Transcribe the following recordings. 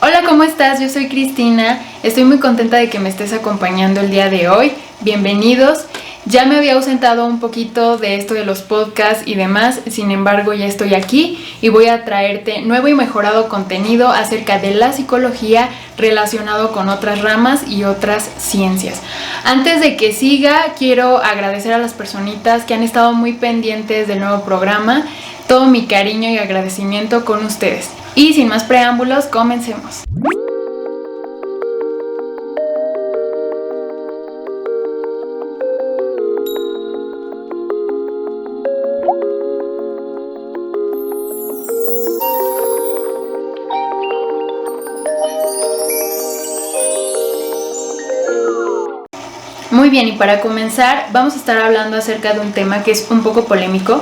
Hola, ¿cómo estás? Yo soy Cristina. Estoy muy contenta de que me estés acompañando el día de hoy. Bienvenidos. Ya me había ausentado un poquito de esto de los podcasts y demás, sin embargo ya estoy aquí y voy a traerte nuevo y mejorado contenido acerca de la psicología relacionado con otras ramas y otras ciencias. Antes de que siga, quiero agradecer a las personitas que han estado muy pendientes del nuevo programa. Todo mi cariño y agradecimiento con ustedes. Y sin más preámbulos, comencemos. Muy bien, y para comenzar vamos a estar hablando acerca de un tema que es un poco polémico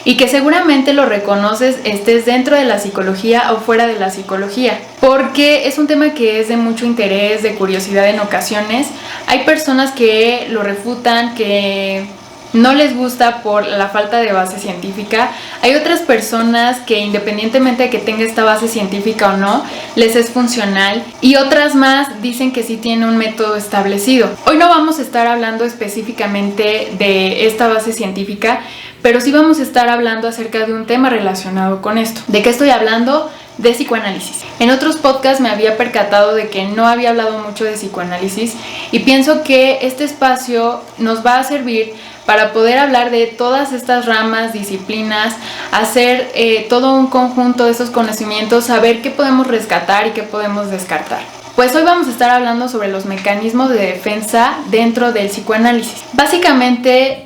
y que seguramente lo reconoces, estés dentro de la psicología o fuera de la psicología, porque es un tema que es de mucho interés, de curiosidad en ocasiones. Hay personas que lo refutan, que no les gusta por la falta de base científica. Hay otras personas que, independientemente de que tenga esta base científica o no, les es funcional, y otras más dicen que sí tiene un método establecido. Hoy no vamos a estar hablando específicamente de esta base científica, pero sí vamos a estar hablando acerca de un tema relacionado con esto. ¿De qué estoy hablando? De psicoanálisis. En otros podcasts me había percatado de que no había hablado mucho de psicoanálisis y pienso que este espacio nos va a servir para poder hablar de todas estas ramas, disciplinas, hacer todo un conjunto de estos conocimientos, saber qué podemos rescatar y qué podemos descartar. Pues hoy vamos a estar hablando sobre los mecanismos de defensa dentro del psicoanálisis. Básicamente,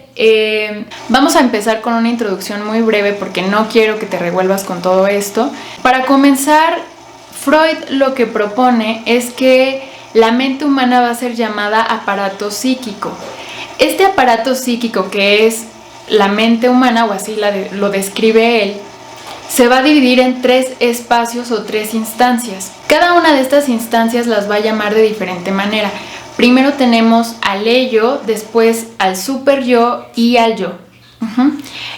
vamos a empezar con una introducción muy breve porque no quiero que te revuelvas con todo esto. Para comenzar, Freud lo que propone es que la mente humana va a ser llamada aparato psíquico. Este aparato psíquico, que es la mente humana, o así lo describe él, se va a dividir en 3 espacios o 3 instancias. Cada una de estas instancias las va a llamar de diferente manera. Primero tenemos al ello, después al superyo y al yo.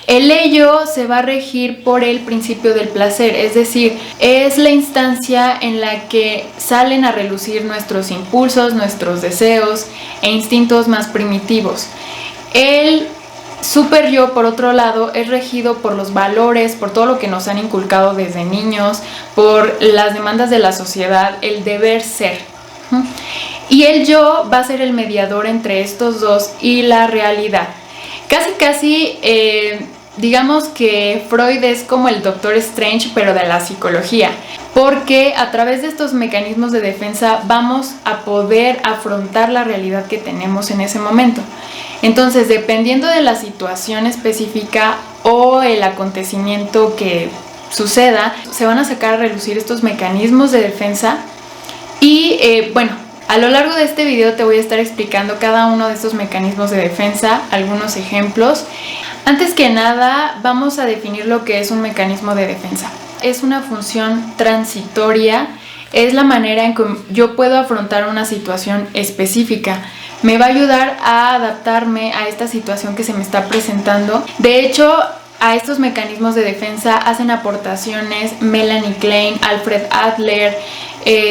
El ello se va a regir por el principio del placer, es decir, es la instancia en la que salen a relucir nuestros impulsos, nuestros deseos e instintos más primitivos. El superyo, por otro lado, es regido por los valores, por todo lo que nos han inculcado desde niños, por las demandas de la sociedad, el deber ser. Y el yo va a ser el mediador entre estos dos y la realidad. Casi, digamos que Freud es como el Doctor Strange, pero de la psicología, porque a través de estos mecanismos de defensa vamos a poder afrontar la realidad que tenemos en ese momento. Entonces, dependiendo de la situación específica o el acontecimiento que suceda, se van a sacar a relucir estos mecanismos de defensa y, a lo largo de este video te voy a estar explicando cada uno de estos mecanismos de defensa, algunos ejemplos. Antes que nada, vamos a definir lo que es un mecanismo de defensa. Es una función transitoria, es la manera en que yo puedo afrontar una situación específica. Me va a ayudar a adaptarme a esta situación que se me está presentando. De hecho, a estos mecanismos de defensa hacen aportaciones Melanie Klein, Alfred Adler,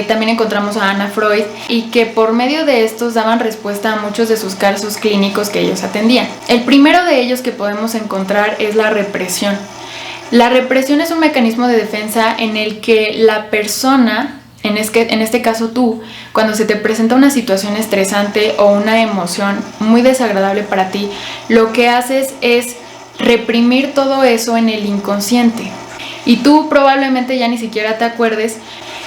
también encontramos a Anna Freud, y que por medio de estos daban respuesta a muchos de sus casos clínicos que ellos atendían. El primero de ellos que podemos encontrar es la represión. La represión es un mecanismo de defensa en el que la persona, en este caso tú, cuando se te presenta una situación estresante o una emoción muy desagradable para ti, lo que haces es reprimir todo eso en el inconsciente y tú probablemente ya ni siquiera te acuerdes.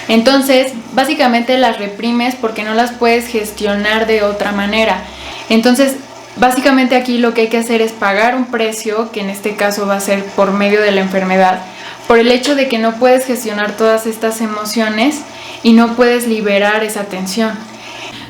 Entonces, básicamente las reprimes porque no las puedes gestionar de otra manera. Entonces, básicamente aquí lo que hay que hacer es pagar un precio, que en este caso va a ser por medio de la enfermedad, por el hecho de que no puedes gestionar todas estas emociones y no puedes liberar esa tensión.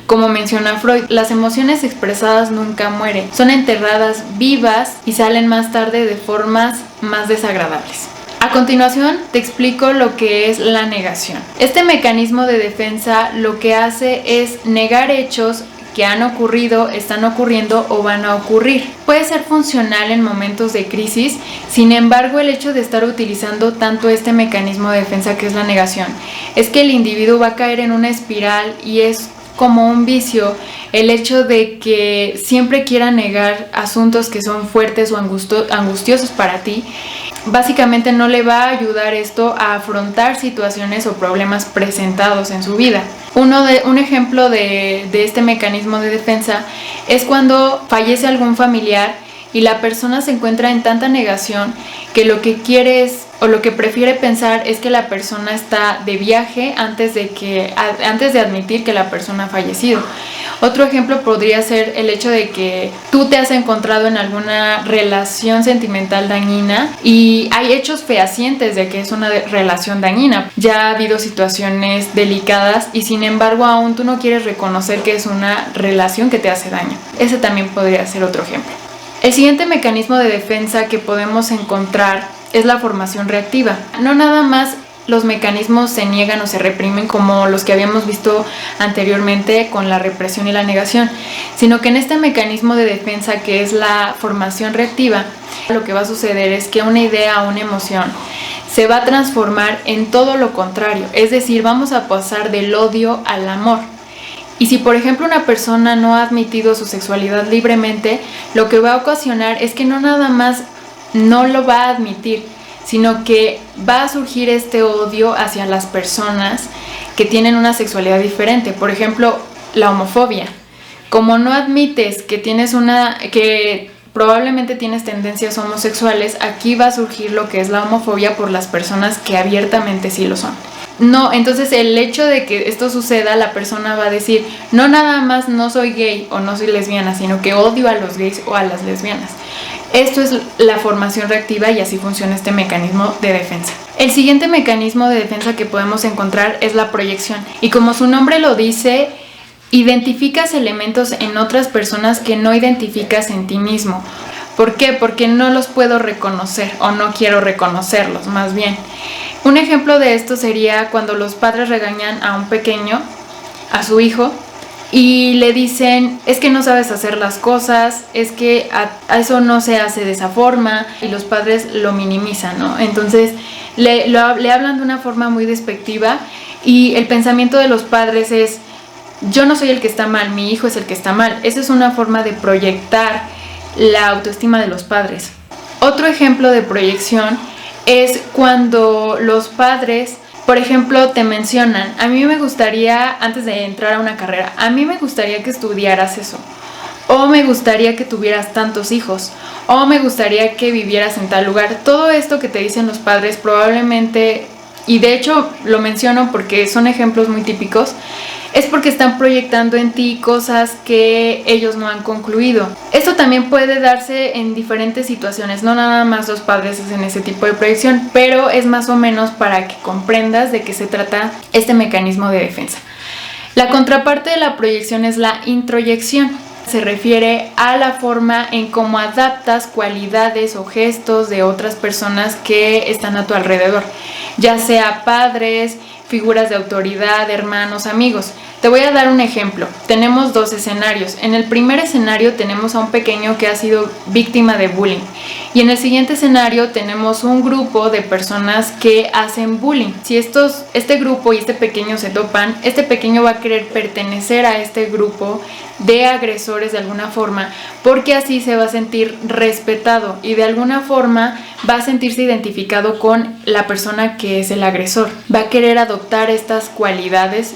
Como menciona Freud, las emociones expresadas nunca mueren, son enterradas vivas y salen más tarde de formas más desagradables. A continuación te explico lo que es la negación. Este mecanismo de defensa lo que hace es negar hechos que han ocurrido, están ocurriendo o van a ocurrir. Puede ser funcional en momentos de crisis, sin embargo, el hecho de estar utilizando tanto este mecanismo de defensa que es la negación, es que el individuo va a caer en una espiral y es como un vicio el hecho de que siempre quiera negar asuntos que son fuertes o angustiosos para ti. Básicamente no le va a ayudar esto a afrontar situaciones o problemas presentados en su vida. Un ejemplo de este mecanismo de defensa es cuando fallece algún familiar y la persona se encuentra en tanta negación que lo que quiere es, o lo que prefiere pensar es que la persona está de viaje antes de admitir que la persona ha fallecido. Otro ejemplo podría ser el hecho de que tú te has encontrado en alguna relación sentimental dañina y hay hechos fehacientes de que es una relación dañina. Ya ha habido situaciones delicadas y sin embargo aún tú no quieres reconocer que es una relación que te hace daño. Ese también podría ser otro ejemplo. El siguiente mecanismo de defensa que podemos encontrar es la formación reactiva. No nada más los mecanismos se niegan o se reprimen como los que habíamos visto anteriormente con la represión y la negación, sino que en este mecanismo de defensa que es la formación reactiva, lo que va a suceder es que una idea o una emoción se va a transformar en todo lo contrario, es decir, vamos a pasar del odio al amor. Y si por ejemplo una persona no ha admitido su sexualidad libremente, lo que va a ocasionar es que no nada más no lo va a admitir, sino que va a surgir este odio hacia las personas que tienen una sexualidad diferente. Por ejemplo, la homofobia. Como no admites que que probablemente tienes tendencias homosexuales, aquí va a surgir lo que es la homofobia por las personas que abiertamente sí lo son. No, entonces el hecho de que esto suceda, la persona va a decir, no nada más no soy gay o no soy lesbiana, sino que odio a los gays o a las lesbianas. Esto es la formación reactiva y así funciona este mecanismo de defensa. El siguiente mecanismo de defensa que podemos encontrar es la proyección. Y como su nombre lo dice, identificas elementos en otras personas que no identificas en ti mismo. ¿Por qué? Porque no los puedo reconocer o no quiero reconocerlos, más bien. Un ejemplo de esto sería cuando los padres regañan a un pequeño, a su hijo, y le dicen, es que no sabes hacer las cosas, es que a eso no se hace de esa forma, y los padres lo minimizan, ¿no? Entonces le hablan de una forma muy despectiva y el pensamiento de los padres es, yo no soy el que está mal, mi hijo es el que está mal. Esa es una forma de proyectar la autoestima de los padres. Otro ejemplo de proyección es cuando los padres, por ejemplo, te mencionan, a mí me gustaría, antes de entrar a una carrera, a mí me gustaría que estudiaras eso, o me gustaría que tuvieras tantos hijos, o me gustaría que vivieras en tal lugar. Todo esto que te dicen los padres probablemente, y de hecho lo menciono porque son ejemplos muy típicos, es porque están proyectando en ti cosas que ellos no han concluido. Esto también puede darse en diferentes situaciones, no nada más los padres hacen ese tipo de proyección, pero es más o menos para que comprendas de qué se trata este mecanismo de defensa. La contraparte de la proyección es la introyección. Se refiere a la forma en cómo adaptas cualidades o gestos de otras personas que están a tu alrededor, ya sea padres, figuras de autoridad, hermanos, amigos. Te voy a dar un ejemplo. Tenemos dos escenarios. En el primer escenario tenemos a un pequeño que ha sido víctima de bullying. Y en el siguiente escenario tenemos un grupo de personas que hacen bullying. Si este grupo y este pequeño se topan, este pequeño va a querer pertenecer a este grupo de agresores de alguna forma, porque así se va a sentir respetado y de alguna forma va a sentirse identificado con la persona que es el agresor. Va a querer adoptar estas cualidades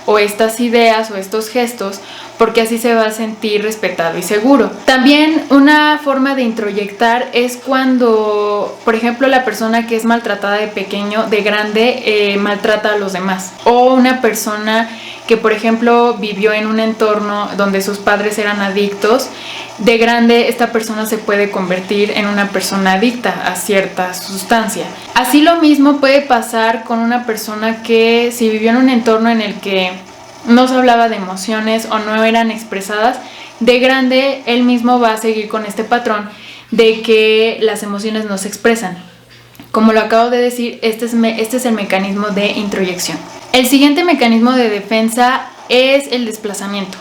o estas ideas o estos gestos porque así se va a sentir respetado y seguro. También una forma de introyectar es cuando, por ejemplo, la persona que es maltratada de pequeño, de grande, maltrata a los demás. O una persona que, por ejemplo, vivió en un entorno donde sus padres eran adictos, de grande esta persona se puede convertir en una persona adicta a cierta sustancia. Así lo mismo puede pasar con una persona que si vivió en un entorno en el que no se hablaba de emociones o no eran expresadas, de grande él mismo va a seguir con este patrón de que las emociones no se expresan. Como lo acabo de decir, este es el mecanismo de introyección. El siguiente mecanismo de defensa es el desplazamiento.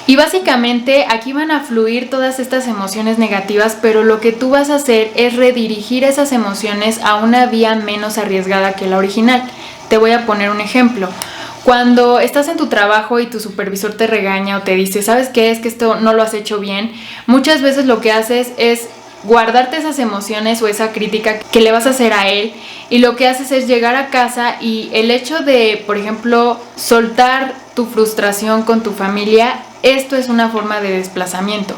Y básicamente aquí van a fluir todas estas emociones negativas, pero lo que tú vas a hacer es redirigir esas emociones a una vía menos arriesgada que la original. Te voy a poner un ejemplo. Cuando estás en tu trabajo y tu supervisor te regaña o te dice, ¿sabes qué? Es que esto no lo has hecho bien. Muchas veces lo que haces es guardarte esas emociones o esa crítica que le vas a hacer a él, y lo que haces es llegar a casa y el hecho de, por ejemplo, soltar tu frustración con tu familia, esto es una forma de desplazamiento,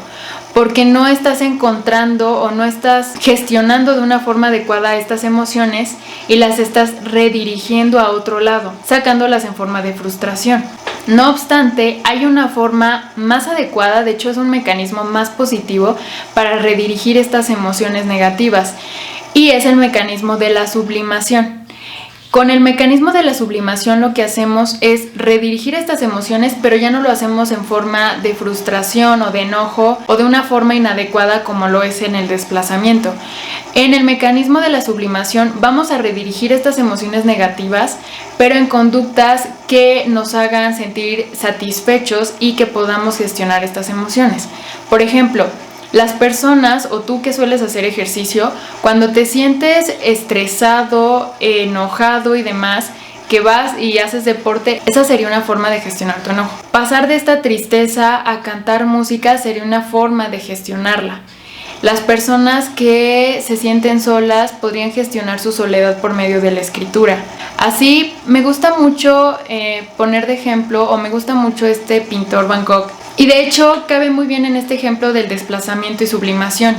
porque no estás encontrando o no estás gestionando de una forma adecuada estas emociones y las estás redirigiendo a otro lado, sacándolas en forma de frustración. No obstante, hay una forma más adecuada, de hecho es un mecanismo más positivo para redirigir estas emociones negativas, y es el mecanismo de la sublimación. Con el mecanismo de la sublimación lo que hacemos es redirigir estas emociones, pero ya no lo hacemos en forma de frustración o de enojo o de una forma inadecuada como lo es en el desplazamiento. En el mecanismo de la sublimación vamos a redirigir estas emociones negativas, pero en conductas que nos hagan sentir satisfechos y que podamos gestionar estas emociones. Por ejemplo, las personas o tú que sueles hacer ejercicio, cuando te sientes estresado, enojado y demás, que vas y haces deporte, esa sería una forma de gestionar tu enojo. Pasar de esta tristeza a cantar música sería una forma de gestionarla. Las personas que se sienten solas podrían gestionar su soledad por medio de la escritura. Así, me gusta mucho poner de ejemplo, o me gusta mucho este pintor Van Gogh. Y de hecho, cabe muy bien en este ejemplo del desplazamiento y sublimación.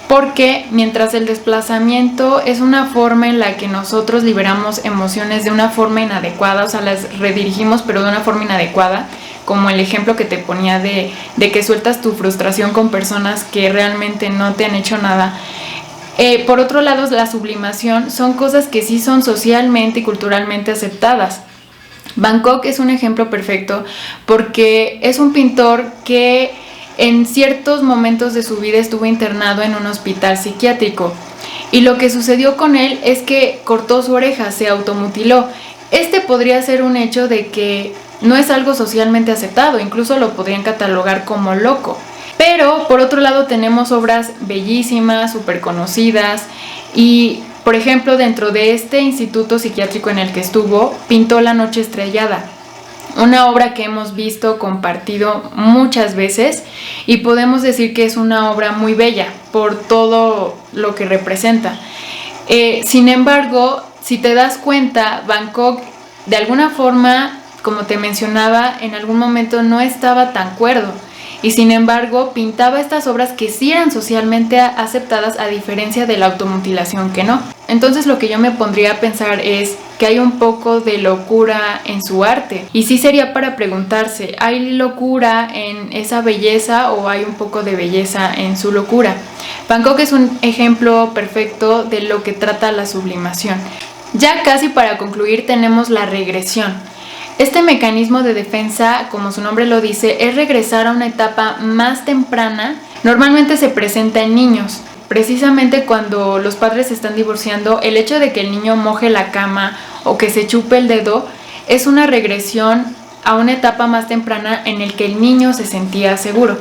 Porque mientras el desplazamiento es una forma en la que nosotros liberamos emociones de una forma inadecuada, o sea, las redirigimos pero de una forma inadecuada, como el ejemplo que te ponía de que sueltas tu frustración con personas que realmente no te han hecho nada. Por otro lado, la sublimación son cosas que sí son socialmente y culturalmente aceptadas. Van Gogh es un ejemplo perfecto porque es un pintor que en ciertos momentos de su vida estuvo internado en un hospital psiquiátrico, y lo que sucedió con él es que cortó su oreja, se automutiló. Este podría ser un hecho de que no es algo socialmente aceptado, incluso lo podrían catalogar como loco. Pero por otro lado tenemos obras bellísimas, súper conocidas, y por ejemplo dentro de este instituto psiquiátrico en el que estuvo, pintó La Noche Estrellada, una obra que hemos visto, compartido muchas veces, y podemos decir que es una obra muy bella por todo lo que representa. Sin embargo, si te das cuenta, Van Gogh de alguna forma, como te mencionaba, en algún momento no estaba tan cuerdo, y sin embargo pintaba estas obras que sí eran socialmente aceptadas, a diferencia de la automutilación que no. Entonces lo que yo me pondría a pensar es que hay un poco de locura en su arte, y sí sería para preguntarse, ¿hay locura en esa belleza o hay un poco de belleza en su locura? Van Gogh es un ejemplo perfecto de lo que trata la sublimación. Ya casi para concluir tenemos la regresión. Este mecanismo de defensa, como su nombre lo dice, es regresar a una etapa más temprana. Normalmente se presenta en niños. Precisamente cuando los padres se están divorciando, el hecho de que el niño moje la cama o que se chupe el dedo es una regresión a una etapa más temprana en el que el niño se sentía seguro.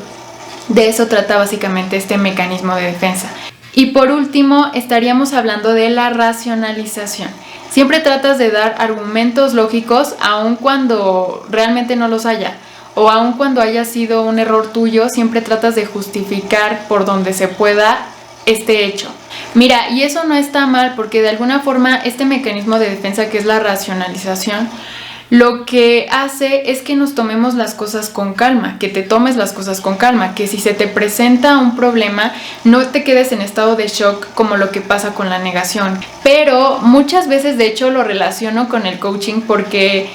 De eso trata básicamente este mecanismo de defensa. Y por último, estaríamos hablando de la racionalización. Siempre tratas de dar argumentos lógicos aun cuando realmente no los haya, o aun cuando haya sido un error tuyo, siempre tratas de justificar por donde se pueda este hecho. Mira, y eso no está mal, porque de alguna forma este mecanismo de defensa, que es la racionalización, lo que hace es que nos tomemos las cosas con calma, que te tomes las cosas con calma, que si se te presenta un problema, no te quedes en estado de shock como lo que pasa con la negación. Pero muchas veces, de hecho, lo relaciono con el coaching, porque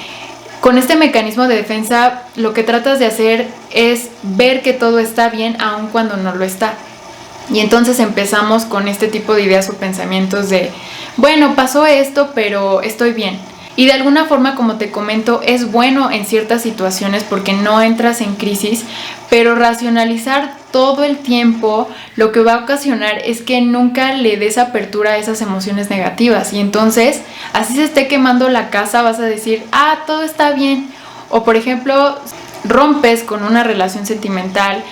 con este mecanismo de defensa lo que tratas de hacer es ver que todo está bien aun cuando no lo está. Y entonces empezamos con este tipo de ideas o pensamientos de, bueno, pasó esto, pero estoy bien. Y de alguna forma, como te comento, es bueno en ciertas situaciones porque no entras en crisis, pero racionalizar todo el tiempo lo que va a ocasionar es que nunca le des apertura a esas emociones negativas, y entonces, así se esté quemando la casa, vas a decir, todo está bien. O por ejemplo, rompes con una relación sentimental,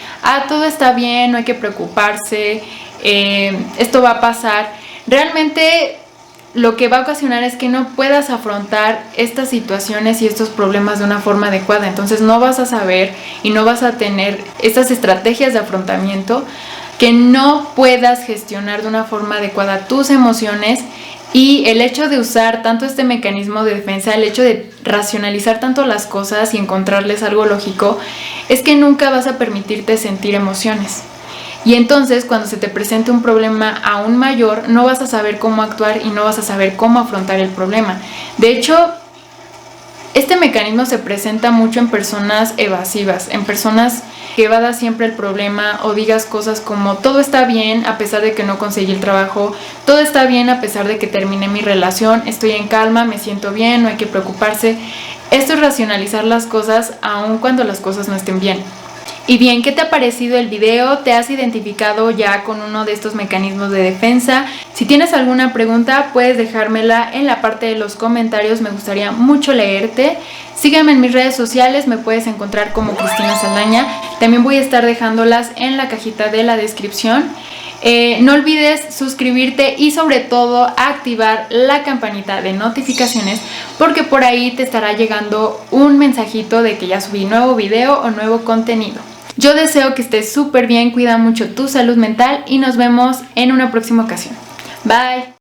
todo está bien, no hay que preocuparse, esto va a pasar, realmente lo que va a ocasionar es que no puedas afrontar estas situaciones y estos problemas de una forma adecuada. Entonces no vas a saber y no vas a tener estas estrategias de afrontamiento, que no puedas gestionar de una forma adecuada tus emociones. Y el hecho de usar tanto este mecanismo de defensa, el hecho de racionalizar tanto las cosas y encontrarles algo lógico, es que nunca vas a permitirte sentir emociones. Y entonces cuando se te presente un problema aún mayor, no vas a saber cómo actuar y no vas a saber cómo afrontar el problema. De hecho, este mecanismo se presenta mucho en personas evasivas, en personas que evadas siempre el problema o digas cosas como todo está bien a pesar de que no conseguí el trabajo, todo está bien a pesar de que terminé mi relación, estoy en calma, me siento bien, no hay que preocuparse. Esto es racionalizar las cosas aun cuando las cosas no estén bien. Y bien, ¿qué te ha parecido el video? ¿Te has identificado ya con uno de estos mecanismos de defensa? Si tienes alguna pregunta, puedes dejármela en la parte de los comentarios, me gustaría mucho leerte. Sígueme en mis redes sociales, me puedes encontrar como Cristina Saldaña. También voy a estar dejándolas en la cajita de la descripción. No olvides suscribirte y sobre todo activar la campanita de notificaciones, porque por ahí te estará llegando un mensajito de que ya subí nuevo video o nuevo contenido. Yo deseo que estés súper bien, cuida mucho tu salud mental y nos vemos en una próxima ocasión. Bye.